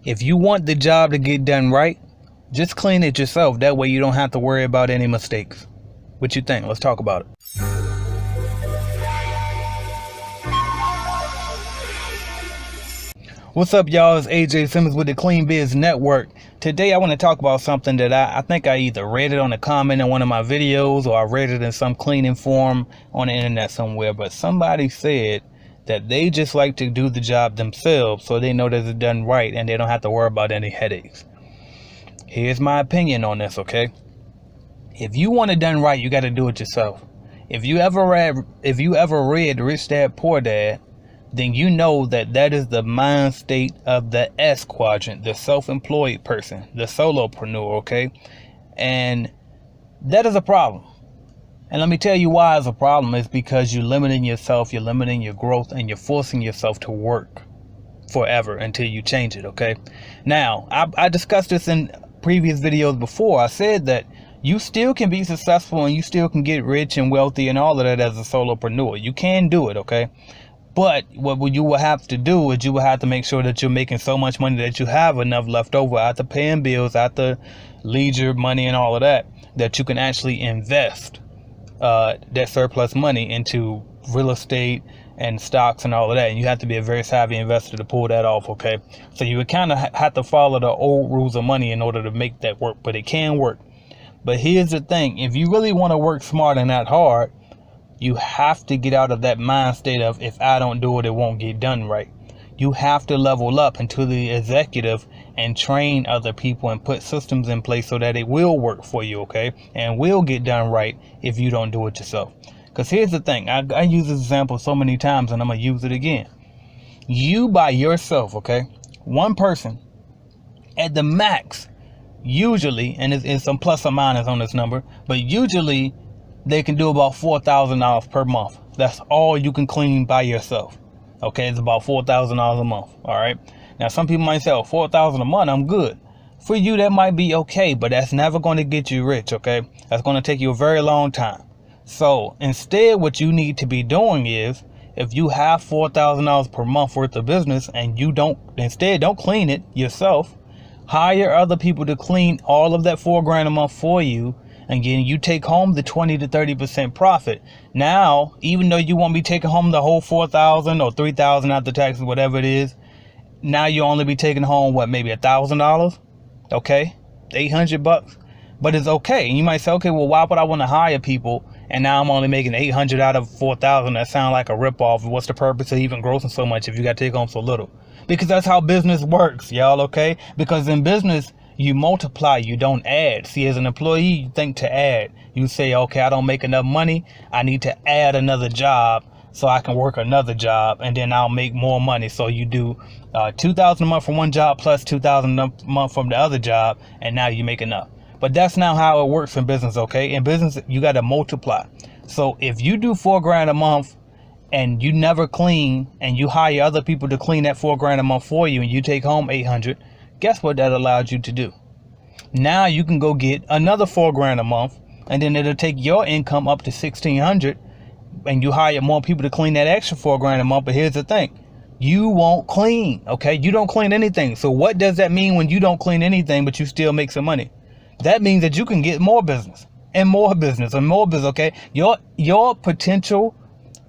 If you want the job to get done right, just clean it yourself. That way you don't have to worry about any mistakes. What you think? Let's talk about it. What's up, y'all? It's AJ Simmons with the Clean Biz Network. Today I want to talk about something that I think I either read it on a comment in one of my videos or I read it in some cleaning forum on the internet somewhere. But somebody said that they just like to do the job themselves so they know that it's done right and they don't have to worry about any headaches. Here's my opinion on this, okay? If you want it done right, you got to do it yourself. If you ever read Rich Dad Poor Dad, then you know that is the mind state of the S quadrant, the self-employed person, the solopreneur, okay? And that is a problem. And let me tell you why it's a problem. It's because you're limiting yourself, you're limiting your growth, and you're forcing yourself to work forever until you change it, okay? Now, I discussed this in previous videos before. I said that you still can be successful and you still can get rich and wealthy and all of that as a solopreneur. You can do it, okay? But what you will have to do is you will have to make sure that you're making so much money that you have enough left over after paying bills, after leisure money and all of that, that you can actually invest that surplus money into real estate and stocks and all of that. And you have to be a very savvy investor to pull that off, okay? So you would kind of have to follow the old rules of money in order to make that work, but it can work. But here's the thing. If you really want to work smart and not hard, you have to get out of that mind state of, if I don't do it, it won't get done right. You have to level up into the executive and train other people and put systems in place so that it will work for you, okay? And will get done right if you don't do it yourself. Because here's the thing. I use this example so many times and I'm going to use it again. You by yourself, okay? One person at the max, usually, and it's some plus or minus on this number, but usually they can do about $4,000 per month. That's all you can clean by yourself. Okay, it's about $4,000 a month. All right. Now, some people might say, oh, $4,000 a month, I'm good. For you, that might be okay, but that's never going to get you rich. Okay, that's going to take you a very long time. So instead, what you need to be doing is, if you have $4,000 per month worth of business and you don't clean it yourself, hire other people to clean all of that $4,000 a month for you. Again, you take home the 20 to 30% profit. Now, even though you won't be taking home the whole 4,000 or 3,000 after taxes, whatever it is, now you only be taking home what, maybe $1,000? Okay, $800, but it's okay. And you might say, okay, well, why would I want to hire people? And now I'm only making 800 out of 4,000. That sounds like a ripoff. What's the purpose of even grossing so much if you got to take home so little? Because that's how business works, y'all. Okay, because in business, you multiply, you don't add. See, as an employee, you think to add. You say, okay, I don't make enough money. I need to add another job so I can work another job and then I'll make more money. So you do $2,000 a month from one job plus $2,000 a month from the other job, and now you make enough. But that's not how it works in business, okay? In business, you got to multiply. So if you do $4,000 a month and you never clean and you hire other people to clean that $4,000 a month for you and you take home 800, guess what that allowed you to do? Now you can go get another $4,000 a month, and then it'll take your income up to $1,600, and you hire more people to clean that extra $4,000 a month. But here's the thing: you won't clean, okay? You don't clean anything. So what does that mean when you don't clean anything, but you still make some money? That means that you can get more business and more business and more business, okay? Your potential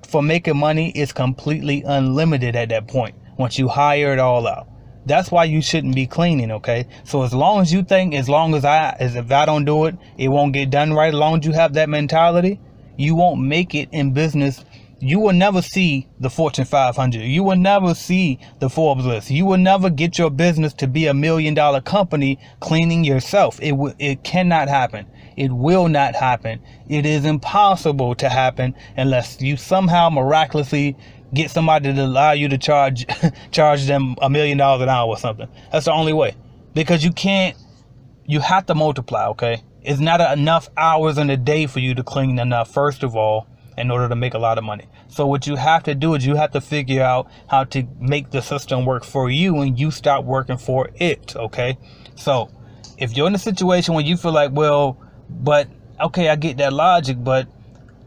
for making money is completely unlimited at that point once you hire it all out. That's why you shouldn't be cleaning, okay? So as long as you think, if I don't do it, it won't get done right, as long as you have that mentality, you won't make it in business. You will never see the Fortune 500. You will never see the Forbes list. You will never get your business to be $1 million company cleaning yourself. It cannot happen. It will not happen. It is impossible to happen unless you somehow miraculously get somebody to allow you to charge them $1 million an hour or something. That's the only way. Because you have to multiply, okay? It's not enough hours in a day for you to clean enough, first of all, in order to make a lot of money. So what you have to do is you have to figure out how to make the system work for you and you stop working for it, okay? So if you're in a situation where you feel like, well, but okay, I get that logic, but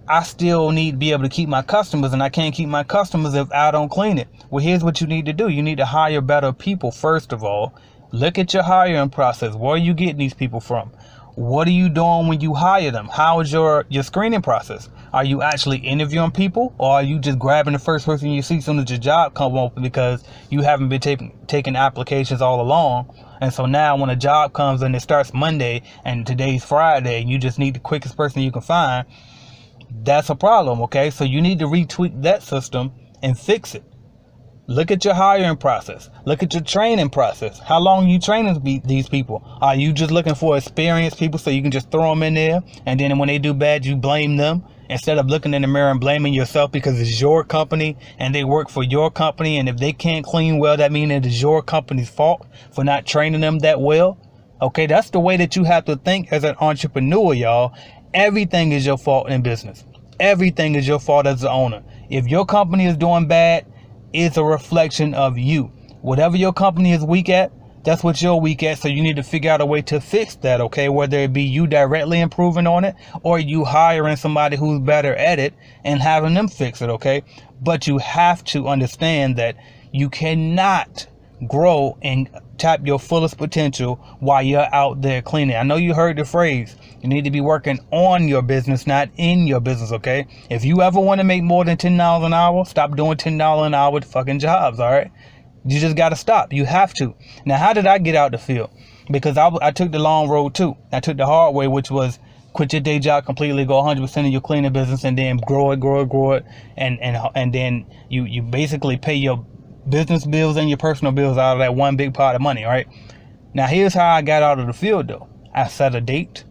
I still need to be able to keep my customers, and I can't keep my customers if I don't clean it. Well, here's what you need to do. You need to hire better people. First of all, look at your hiring process. Where are you getting these people from? What are you doing when you hire them? How is your screening process? Are you actually interviewing people, or are you just grabbing the first person you see as soon as your job comes open because you haven't been taking applications all along? And so now when a job comes and it starts Monday and today's Friday, and you just need the quickest person you can find, that's a problem, okay? So you need to retweak that system and fix it. Look at your hiring process. Look at your training process. How long are you training these people? Are you just looking for experienced people so you can just throw them in there, and then when they do bad, you blame them instead of looking in the mirror and blaming yourself because it's your company and they work for your company, and if they can't clean well, that means it is your company's fault for not training them that well? Okay, that's the way that you have to think as an entrepreneur, y'all. Everything is your fault in business. Everything is your fault as the owner. If your company is doing bad, it's a reflection of you. Whatever your company is weak at, that's what you're weak at. So you need to figure out a way to fix that, okay? Whether it be you directly improving on it, or you hiring somebody who's better at it and having them fix it, okay? But you have to understand that you cannot grow and tap your fullest potential while you're out there cleaning. I know you heard the phrase, you need to be working on your business, not in your business, okay? If you ever want to make more than $10 an hour, stop doing $10 an hour fucking jobs, all right? You just got to stop. You have to. Now, how did I get out the field? Because I took the long road too. I took the hard way, which was quit your day job completely, go 100% of your cleaning business, and then grow it, and then you basically pay your business bills and your personal bills out of that one big pot of money, right? Now, here's how I got out of the field, though. I set a date,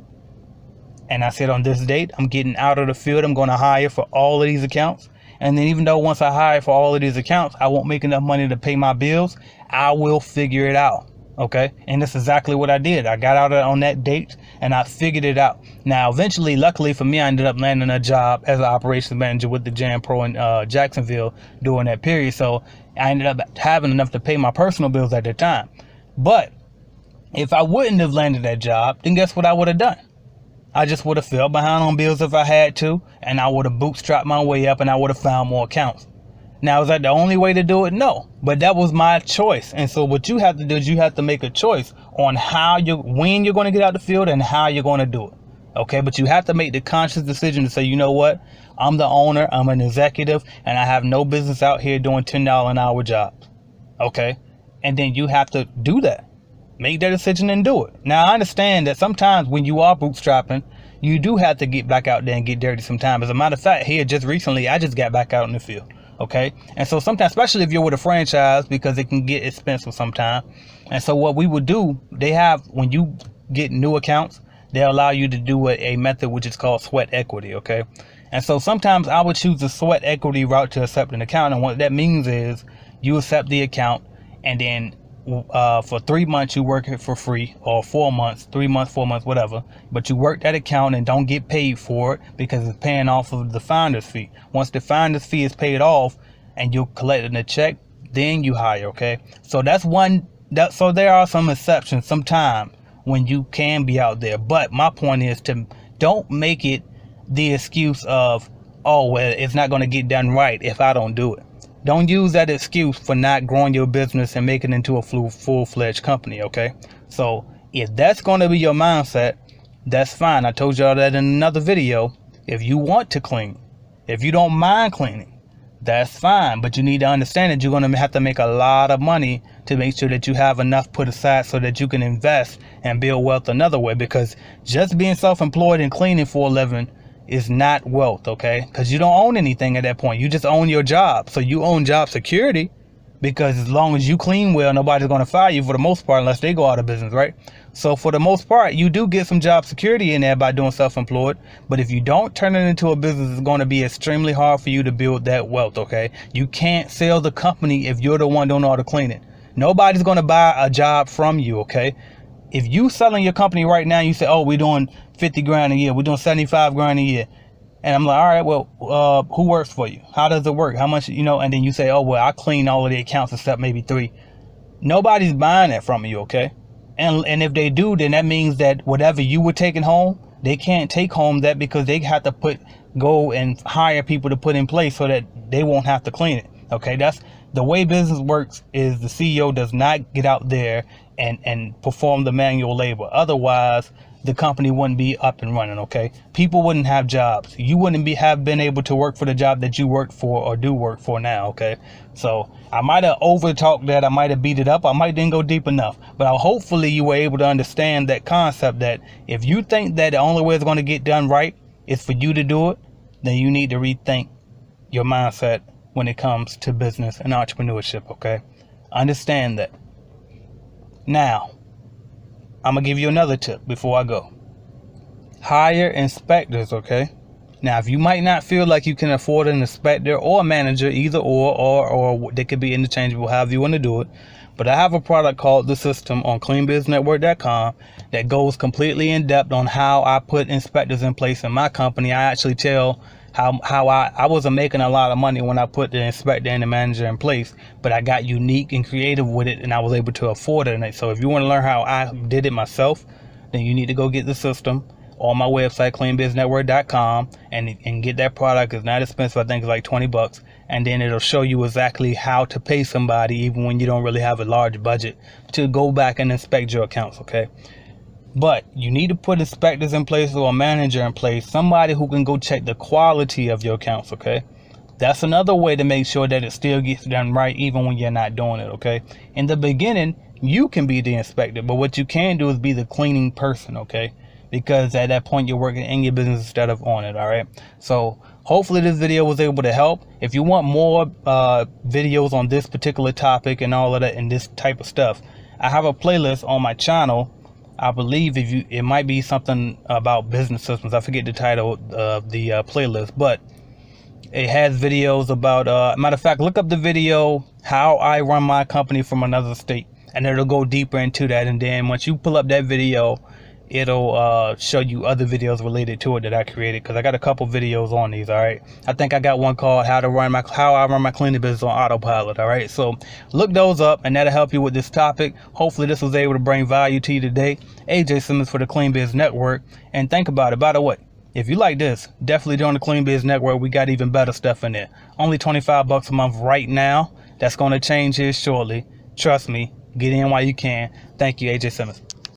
and I said, on this date, I'm getting out of the field. I'm going to hire for all of these accounts. And then even though once I hire for all of these accounts, I won't make enough money to pay my bills, I will figure it out, okay? And that's exactly what I did. I got out on that date, and I figured it out. Now, eventually, luckily for me, I ended up landing a job as an operations manager with the Jam Pro in Jacksonville during that period. So I ended up having enough to pay my personal bills at the time. But if I wouldn't have landed that job, then guess what I would have done? I just would have fell behind on bills if I had to, and I would have bootstrapped my way up, and I would have found more accounts. Now, is that the only way to do it? No, but that was my choice. And so what you have to do is you have to make a choice on when you're going to get out the field and how you're going to do it. Okay, but you have to make the conscious decision to say, you know what? I'm the owner, I'm an executive, and I have no business out here doing $10 an hour jobs. Okay, and then you have to do that. Make that decision and do it. Now, I understand that sometimes when you are bootstrapping, you do have to get back out there and get dirty sometimes. As a matter of fact, here just recently, I just got back out in the field. Okay, and so sometimes, especially if you're with a franchise, because it can get expensive sometimes. And so what we would do, they have, when you get new accounts, they allow you to do a method which is called sweat equity. Okay, and so sometimes I would choose the sweat equity route to accept an account, and what that means is you accept the account, and then for 3 months you work it for free, or 4 months, 3 months, 4 months, whatever, but you work that account and don't get paid for it because it's paying off of the finder's fee. Once the finder's fee is paid off and you're collecting a check, then you hire. Okay, so so there are some exceptions sometimes when you can be out there, but my point is to don't make it the excuse of, oh well, it's not going to get done right if I don't do it. Don't use that excuse for not growing your business and making it into a full-fledged company, okay? So if that's going to be your mindset, that's fine. I told y'all that in another video. If you want to clean, if you don't mind cleaning, that's fine. But you need to understand that you're going to have to make a lot of money to make sure that you have enough put aside so that you can invest and build wealth another way. Because just being self-employed and cleaning for a living is not wealth, okay? Because you don't own anything at that point. You just own your job. So you own job security, because as long as you clean well, nobody's going to fire you for the most part unless they go out of business, right? So for the most part, you do get some job security in there by doing self-employed. But if you don't turn it into a business, it's going to be extremely hard for you to build that wealth, okay? You can't sell the company if you're the one doing all the cleaning. Nobody's going to buy a job from you, okay? If you selling your company right now, you say, oh, we're doing 50 grand a year, we're doing 75 grand a year. And I'm like, all right, well, who works for you? How does it work? How much, and then you say, oh, well, I clean all of the accounts except maybe 3. Nobody's buying that from you, okay? And if they do, then that means that whatever you were taking home, they can't take home that because they have to go and hire people to put in place so that they won't have to clean it. Okay, that's the way business works. Is the CEO does not get out there and perform the manual labor. Otherwise, the company wouldn't be up and running. Okay, people wouldn't have jobs. You wouldn't have been able to work for the job that you work for or do work for now. Okay, so I might have over talked that, I might have beat it up, I might didn't go deep enough, but hopefully you were able to understand that concept, that if you think that the only way it's going to get done right is for you to do it, then you need to rethink your mindset when it comes to business and entrepreneurship. Okay, understand that. Now, I'm gonna give you another tip before I go. Hire inspectors. Okay, now if you might not feel like you can afford an inspector or a manager, either or they could be interchangeable, however you want to do it, but I have a product called The System on cleanbusinessnetwork.com that goes completely in depth on how I put inspectors in place in my company. I actually tell how I wasn't making a lot of money when I put the inspector and the manager in place, but I got unique and creative with it, and I was able to afford it. And so if you want to learn how I did it myself, then you need to go get The System on my website, cleanbusinessnetwork.com, and get that product. It's not expensive. I think it's like $20, and then it'll show you exactly how to pay somebody, even when you don't really have a large budget, to go back and inspect your accounts. Okay, but you need to put inspectors in place or a manager in place, somebody who can go check the quality of your accounts. Okay, that's another way to make sure that it still gets done right even when you're not doing it. Okay, in the beginning you can be the inspector, but what you can do is be the cleaning person. Okay, because at that point you're working in your business instead of on it. All right, so hopefully this video was able to help. If you want more videos on this particular topic and all of that and this type of stuff, I have a playlist on my channel. I believe it might be something about business systems. I forget the title of the playlist, but it has videos about, matter of fact, look up the video, how I run my company from another state, and it'll go deeper into that. And then once you pull up that video, it'll show you other videos related to it that I created, because I got a couple videos on these. All right, I think I got one called how I run my cleaning business on autopilot. All right, so look those up, and that'll help you with this topic. Hopefully this was able to bring value to you today. AJ Simmons for the Clean Biz Network. And think about it, by the way, if you like this, definitely join the Clean Biz Network. We got even better stuff in there. Only $25 a month right now. That's going to change here shortly. Trust me, get in while you can. Thank you, AJ Simmons.